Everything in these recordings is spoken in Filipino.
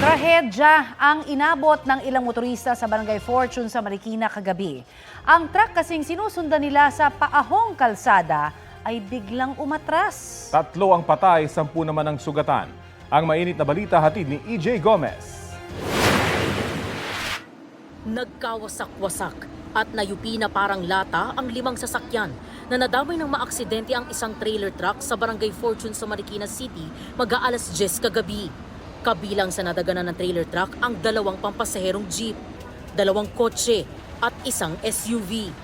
Trahedya ang inabot ng ilang motorista sa Barangay Fortune sa Marikina kagabi. Ang truck kasing sinusundan nila sa paahong kalsada ay biglang umatras. 3 ang patay, 10 naman ang sugatan. Ang mainit na balita hatid ni EJ Gomez. Nagkawasak-wasak at nayupi na parang lata ang 5 sasakyan na nadamay ng maaksidente ang isang trailer truck sa Barangay Fortune sa Marikina City mag-aalas 10 kagabi. Kabilang sa nadaganan ng trailer truck ang 2 pampasaherong jeep, 2 kotse at isang SUV.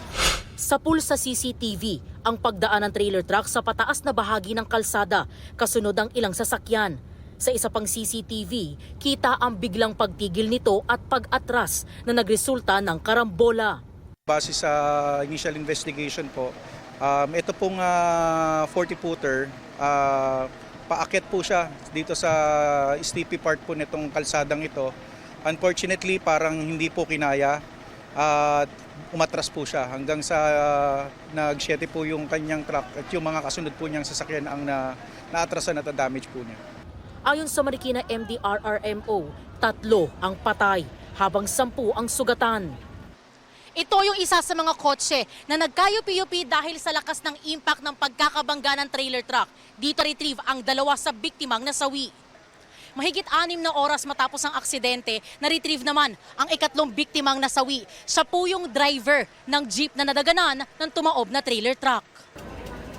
Sa pulsa CCTV, ang pagdaan ng trailer truck sa pataas na bahagi ng kalsada, kasunod ang ilang sasakyan. Sa isa pang CCTV, kita ang biglang pagtigil nito at pag-atras na nagresulta ng karambola. Base sa initial investigation po, ito pong 40-footer, paakyat po siya dito sa steepy part po nitong kalsadang ito. Unfortunately, parang hindi po kinaya at umatras po siya hanggang sa nagsyete po yung kanyang truck at yung mga kasunod po niyang sasakyan ang naatrasan at damage po niya. Ayon sa Marikina MDRRMO, 3 ang patay habang 10 ang sugatan. Ito yung isa sa mga kotse na nagkayupi-yupi dahil sa lakas ng impact ng pagkakabangga ng trailer truck. Dito retrieve ang 2 sa biktimang nasawi. Mahigit 6 na oras matapos ang aksidente, na-retrieve naman ang 3 biktimang nasawi. Siya po yung driver ng jeep na nadaganan ng tumaob na trailer truck.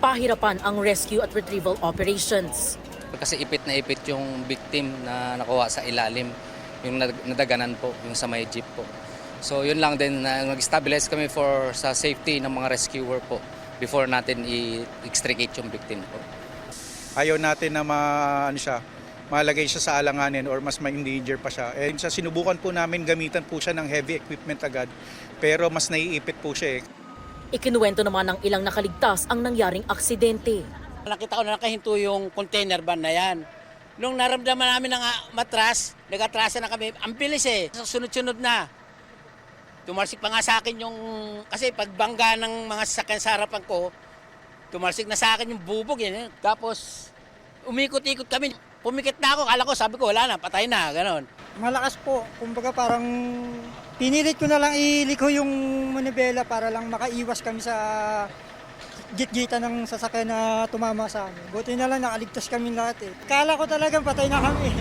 Pahirapan ang rescue at retrieval operations. Kasi ipit na ipit yung victim na nakuha sa ilalim, yung nadaganan po, yung sa may jeep po. So yun lang din, nag-stabilize kami sa safety ng mga rescuer po before natin i-extricate yung victim po. Ayaw natin na malagay siya sa alanganin or mas ma-endanger pa siya. Sinubukan po namin gamitan po siya ng heavy equipment agad, pero mas naiipit po siya. Ikinuwento naman ng ilang nakaligtas ang nangyaring aksidente. Nakita ko na nakahinto yung container van na yan. Nung naramdaman namin ng matras, nag-atrasa na kami. Ang bilis sunod-sunod na. Tumalsik pa nga sa akin kasi pagbangga ng mga sasakyan sa harapan ko, tumalsik na sa akin yung bubog yun. Tapos umikot-ikot kami. Pumikit na ako, kala ko, sabi ko wala na, patay na, gano'n. Malakas po, kumbaga parang pinilit ko na lang iliko yung manibela para lang makaiwas kami sa git-gita ng sasakyan na tumama sa amin. Buti na lang nakaligtas kami lahat. Kala ko talagang patay na kami.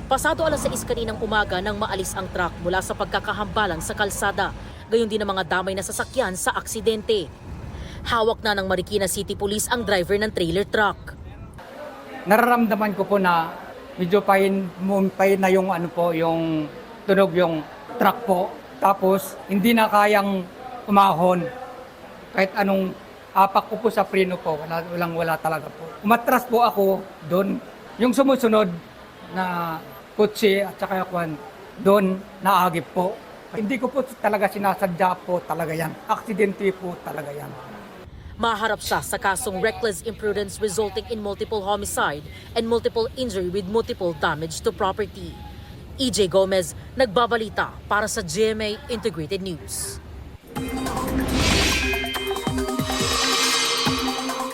Pasado alas 6 kaninang umaga nang maalis ang truck mula sa pagkakahambalan sa kalsada. Gayon din ang mga damay na sasakyan sa aksidente. Hawak na ng Marikina City Police ang driver ng trailer truck. Nararamdaman ko po na medyo pain na yung yung tunog yung truck po. Tapos hindi na kayang umahon. Kahit anong apak ko po sa preno po, wala talaga po. Umatras po ako doon. Yung sumusunod na kotse at saka doon naagip po. Hindi ko po talaga sinasadya po talaga yan. Aksidente po talaga yan. Maharap siya sa kasong reckless imprudence resulting in multiple homicide and multiple injury with multiple damage to property. EJ Gomez, nagbabalita para sa GMA Integrated News.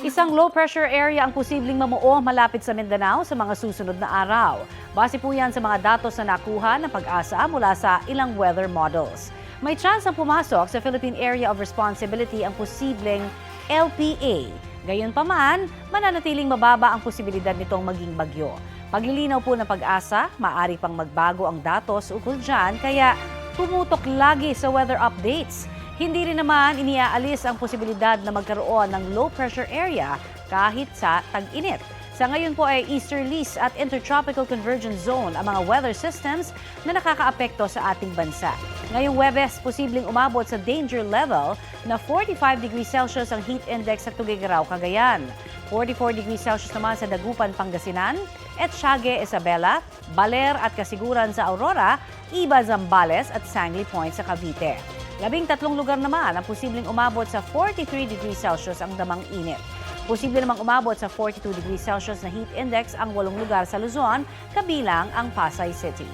Isang low-pressure area ang posibleng mamuo malapit sa Mindanao sa mga susunod na araw. Base po yan sa mga datos na nakuha ng Pag-asa mula sa ilang weather models. May chance ang pumasok sa Philippine Area of Responsibility ang posibleng LPA. Gayunpaman, mananatiling mababa ang posibilidad nitong maging bagyo. Paglilinaw po ng Pag-asa, maaari pang magbago ang datos ukol dyan, kaya tumutok lagi sa weather updates. Hindi rin naman iniaalis ang posibilidad na magkaroon ng low-pressure area kahit sa tag-init. Sa ngayon po ay easterlies at intertropical convergence zone ang mga weather systems na nakakaapekto sa ating bansa. Ngayong Huwebes, posibleng umabot sa danger level na 45 degrees Celsius ang heat index sa Tuguegarao, Cagayan. 44 degrees Celsius naman sa Dagupan, Pangasinan, Etxague, Isabela, Baler at Kasiguran sa Aurora, Iba, Zambales at Sangley Point sa Cavite. 13 lugar naman ang posibleng umabot sa 43 degrees Celsius ang damang init. Posible namang umabot sa 42 degrees Celsius na heat index ang 8 lugar sa Luzon, kabilang ang Pasay City.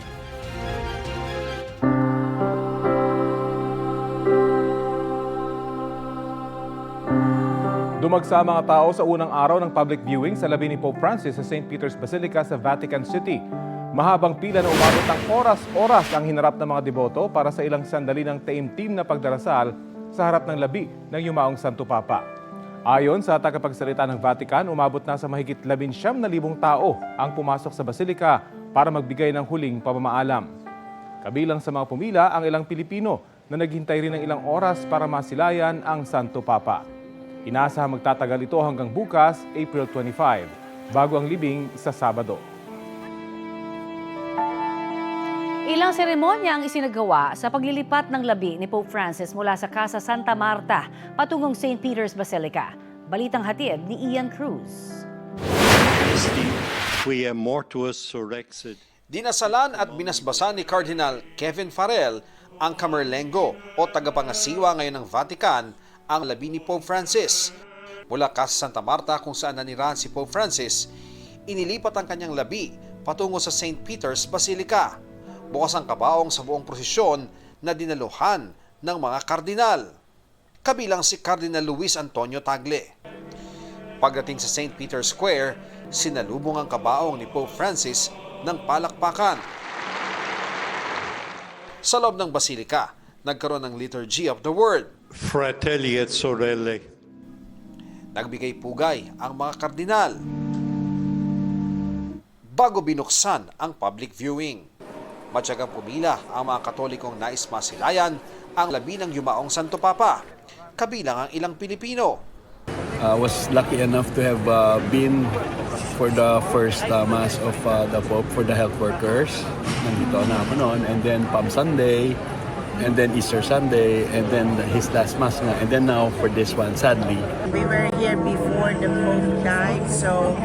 Dumagsa mga tao sa unang araw ng public viewing sa labi ni Pope Francis sa St. Peter's Basilica sa Vatican City. Mahabang pila na umabot ng oras-oras ang hinarap ng mga deboto para sa ilang sandali ng taimtim na pagdarasal sa harap ng labi ng yumaong Santo Papa. Ayon sa tagapagsalita ng Vatican, umabot na sa mahigit 19,000 tao ang pumasok sa Basilika para magbigay ng huling pamamaalam. Kabilang sa mga pumila ang ilang Pilipino na naghintay rin ng ilang oras para masilayan ang Santo Papa. Inasahang magtatagal ito hanggang bukas, April 25, bago ang libing sa Sabado. Ilang seremonya ang isinagawa sa paglilipat ng labi ni Pope Francis mula sa Casa Santa Marta patungong St. Peter's Basilica. Balitang hatid ni Ian Cruz. Dinasalan at binasbasan ni Cardinal Kevin Farrell ang Camerlengo o tagapangasiwa ngayon ng Vatican ang labi ni Pope Francis. Mula Casa Santa Marta kung saan nanirahan si Pope Francis, inilipat ang kanyang labi patungo sa St. Peter's Basilica. Bukas ang kabaong sa buong prosesyon na dinaluhan ng mga kardinal, kabilang si Cardinal Luis Antonio Tagle. Pagdating sa St. Peter's Square, sinalubong ang kabaong ni Pope Francis ng palakpakan. Sa loob ng Basilika, nagkaroon ng Liturgy of the Word. Fratelli et sorelle. Nagbigay pugay ang mga kardinal bago binuksan ang public viewing. Matyagang pumila ang mga Katolikong nais masilayan ang labi ng yumaong Santo Papa, kabilang ang ilang Pilipino. I was lucky enough to have been for the first Mass of the Pope for the health workers. Nandito na ako noon. And then Palm Sunday, and then Easter Sunday, and then his last Mass na. And then now for this one, sadly. We were here before the Pope died, so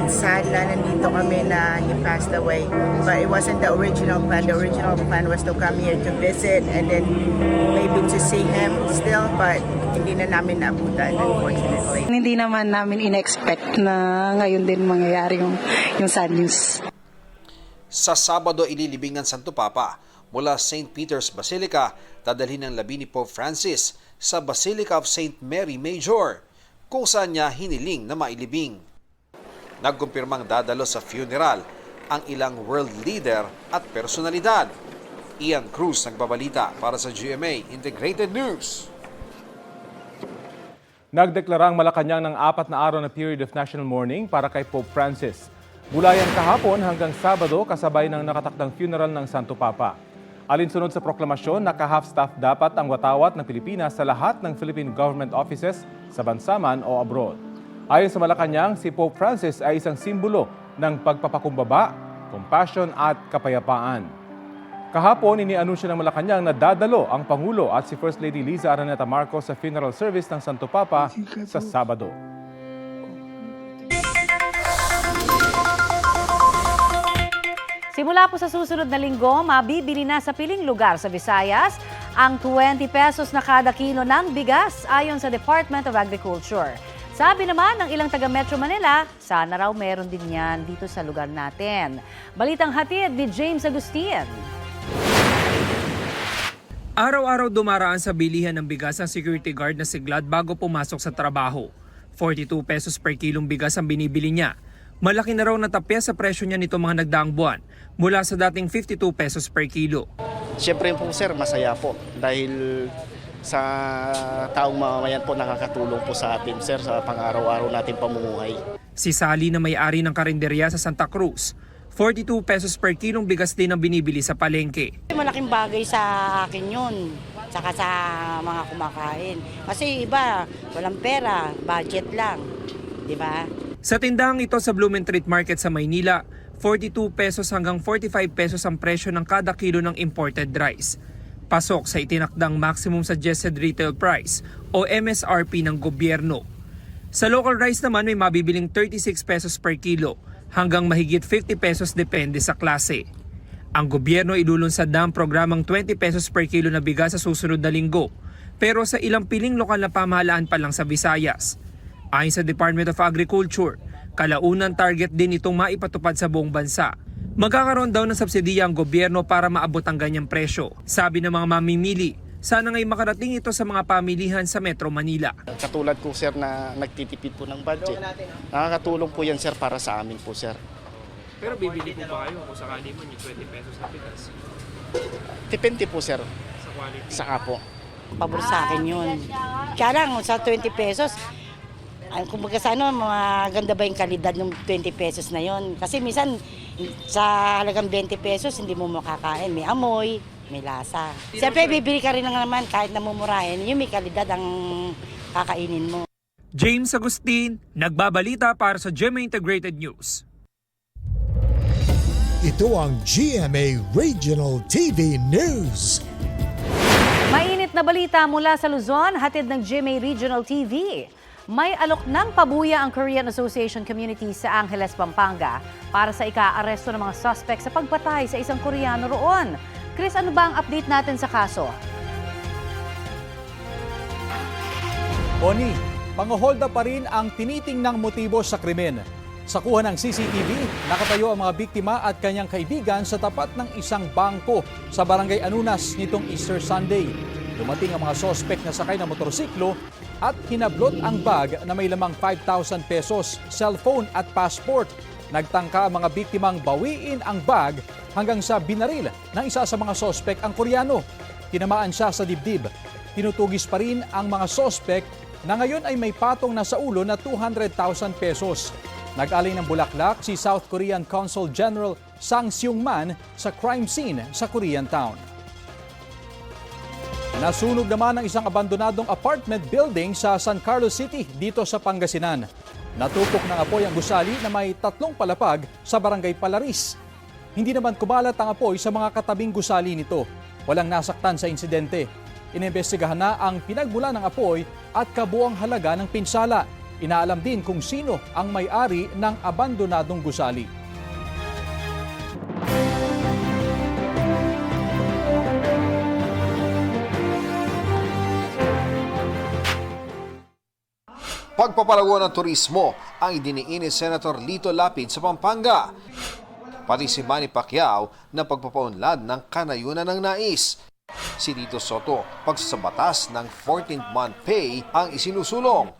it's sad na nandito kami na he passed away. But it wasn't the original plan. The original plan was to come here to visit and then maybe to see him still, but hindi na namin naabutan, unfortunately. Hindi naman namin in-expect na ngayon din mangyayari yung sad news. Sa Sabado, ililibing ng Santo Papa mula St. Peter's Basilica, dadalhin ang labi ni Pope Francis sa Basilica of St. Mary Major, kung saan niya hiniling na mailibing. Nagkumpirmang dadalo sa funeral ang ilang world leader at personalidad. Ian Cruz nagbabalita para sa GMA Integrated News. Nagdeklara ang Malacanang ng 4 na araw na period of national mourning para kay Pope Francis. Mula yan kahapon hanggang Sabado kasabay ng nakatakdang funeral ng Santo Papa. Alinsunod sa proklamasyon, naka-half staff dapat ang watawat ng Pilipinas sa lahat ng Philippine government offices sa bansa man o abroad. Ayon sa Malacanang, si Pope Francis ay isang simbolo ng pagpapakumbaba, compassion at kapayapaan. Kahapon, inianunsyo ng Malacanang na dadalo ang Pangulo at si First Lady Liza Araneta Marcos sa funeral service ng Santo Papa sa Sabado. Simula po sa susunod na linggo, mabibili na sa piling lugar sa Visayas ang 20 pesos na kada kilo ng bigas ayon sa Department of Agriculture. Sabi naman ng ilang taga Metro Manila, sana raw meron din yan dito sa lugar natin. Balitang hatid ni James Agustin. Araw-araw dumaraan sa bilihan ng bigas ang security guard na si Glad bago pumasok sa trabaho. 42 pesos per kilong bigas ang binibili niya. Malaki na raw natapya sa presyo niya nito mga nagdaang buwan mula sa dating 52 pesos per kilo. Siyempre po sir, masaya po dahil sa taong mamamayan po nakakatulong po sa atin sir sa pang-araw-araw natin pamumuhay. Si Sally na may-ari ng karinderya sa Santa Cruz, 42 pesos per kilong bigas din ang binibili sa palengke. Malaking bagay sa akin yun, saka sa mga kumakain. Kasi iba, walang pera, budget lang, di ba? Sa tindahang ito sa Blumentritt Market sa Maynila, 42 pesos hanggang 45 pesos ang presyo ng kada kilo ng imported rice. Pasok sa itinakdang maximum suggested retail price o MSRP ng gobyerno. Sa local rice naman may mabibiling 36 pesos per kilo hanggang mahigit 50 pesos depende sa klase. Ang gobyerno ilulunsad na ang programang 20 pesos per kilo na bigas sa susunod na linggo, pero sa ilang piling lokal na pamahalaan pa lang sa Visayas. Ayon sa Department of Agriculture, kalaunan target din itong maipatupad sa buong bansa. Magkakaroon daw ng subsidiya ang gobyerno para maabot ang ganyang presyo. Sabi ng mga mamimili, sana ngay makarating ito sa mga pamilihan sa Metro Manila. Katulad ko sir na nagtitipid po ng budget, nakakatulong po yan sir para sa amin po sir. Pero bibili po ba kayo kung sakali man yung 20 pesos na bigas Depende po, sir. sa quality? Saka po. Pabor sa akin yun. Kaya lang, sa 20 pesos, kumbaga sa ano, maganda ba yung kalidad ng 20 pesos na yon? Kasi minsan, sa halagang 20 pesos, hindi mo makakain. May amoy, may lasa. Siyempre, bibili ka rin naman kahit namumurahin, yung may kalidad ang kakainin mo. James Agustin, nagbabalita para sa GMA Integrated News. Ito ang GMA Regional TV News. Mainit na balita mula sa Luzon, hatid ng GMA Regional TV. May alok ng pabuya ang Korean Association Community sa Angeles, Pampanga para sa ika-aresto ng mga suspect sa pagpatay sa isang Koreano roon. Chris, ano ba ang update natin sa kaso? Oni, pang-hold up pa rin ang tinitingnang motibo sa krimen. Sa kuha ng CCTV, nakatayo ang mga biktima at kanyang kaibigan sa tapat ng isang bangko sa Barangay Anunas nitong Easter Sunday. Dumating ang mga sospek na sakay ng motorsiklo at hinablot ang bag na may lamang 5,000 pesos, cellphone at passport. Nagtangka ang mga biktimang bawiin ang bag hanggang sa binaril ng isa sa mga sospek ang Koreano. Tinamaan siya sa dibdib. Tinutugis pa rin ang mga sospek na ngayon ay may patong na sa ulo na 200,000 pesos. Nag-alay ng bulaklak si South Korean Consul General Sang Seung-man sa crime scene sa Korean Town. Nasunog naman ang isang abandonadong apartment building sa San Carlos City dito sa Pangasinan. Natupok ng apoy ang gusali na may 3 palapag sa Barangay Palaris. Hindi naman kumalat ang apoy sa mga katabing gusali nito. Walang nasaktan sa insidente. Inimbestigahan na ang pinagmula ng apoy at kabuang halaga ng pinsala. Inaalam din kung sino ang may-ari ng abandonadong gusali. Pagpapalago ng turismo ang idiniin ni Senator Lito Lapid sa Pampanga. Pati si Manny Pacquiao na pagpapaunlad ng kanayunan ng nais. Si Tito Soto, pagsasabatas ng 14th month pay ang isinusulong.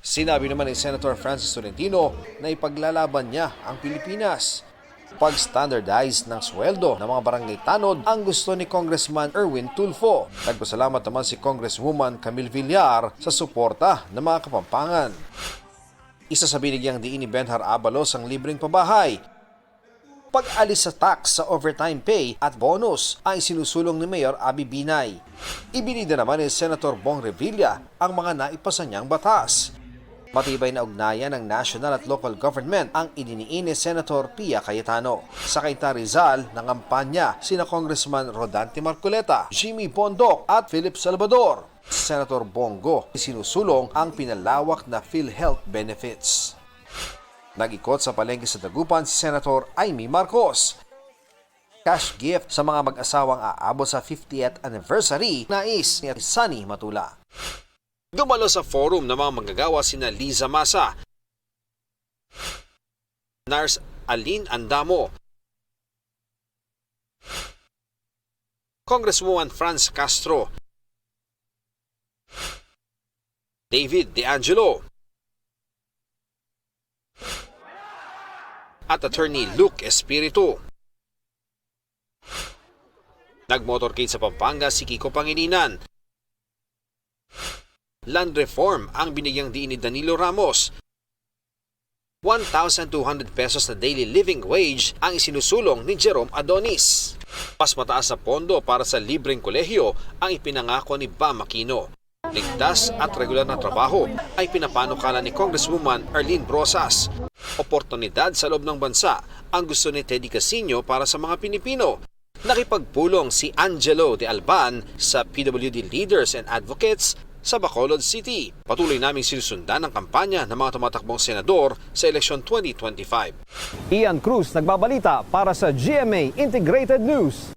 Sinabi naman ni Senator Francis Tolentino na ipaglalaban niya ang Pilipinas. Pag-standardize ng sweldo ng mga barangay tanod ang gusto ni Congressman Erwin Tulfo. Nagpasalamat naman si Congresswoman Camille Villar sa suporta ng mga Kapampangan. Isa sa binigyang diin ni Benhar Abalos ang libreng pabahay. Pag-alis sa tax sa overtime pay at bonus ang sinusulong ni Mayor Abby Binay. Ibinida naman ni Senator Bong Revilla ang mga naipasa niyang batas. Matibay na ugnayan ng national at local government ang idiniin ni Senator Pia Cayetano. Sa Cainta Rizal, nangampanya sina Congressman Rodante Marcoleta, Jimmy Bondoc at Philip Salvador. Senator Bongo sinusulong ang pinalawak na PhilHealth benefits. Nag-ikot sa palengke sa Dagupan si Senator Amy Marcos. Cash gift sa mga mag-asawang aabot sa 50th anniversary nais ni Sunny Matula. Dumalo sa forum ng mga manggagawa sina Liza Masa, Nars Aline Andamo, Congresswoman Franz Castro, David De Angelo, at Attorney Luke Espiritu. Nag-motorcade sa Pampanga si Kiko Pangilinan. Land reform ang binigyang diin ni Danilo Ramos. 1,200 pesos na daily living wage ang isinusulong ni Jerome Adonis. Mas mataas na pondo para sa libreng kolehiyo ang ipinangako ni Bam Aquino. Ligtas at regular na trabaho ay pinapanukala ni Congresswoman Arlene Brosas. Oportunidad sa loob ng bansa ang gusto ni Teddy Casino para sa mga Pilipino. Nakipagpulong si Angelo de Alban sa PWD leaders and advocates sa Bacolod City. Patuloy naming sinusundan ang kampanya ng mga tumatakbong senador sa eleksyon 2025. Ian Cruz nagbabalita para sa GMA Integrated News.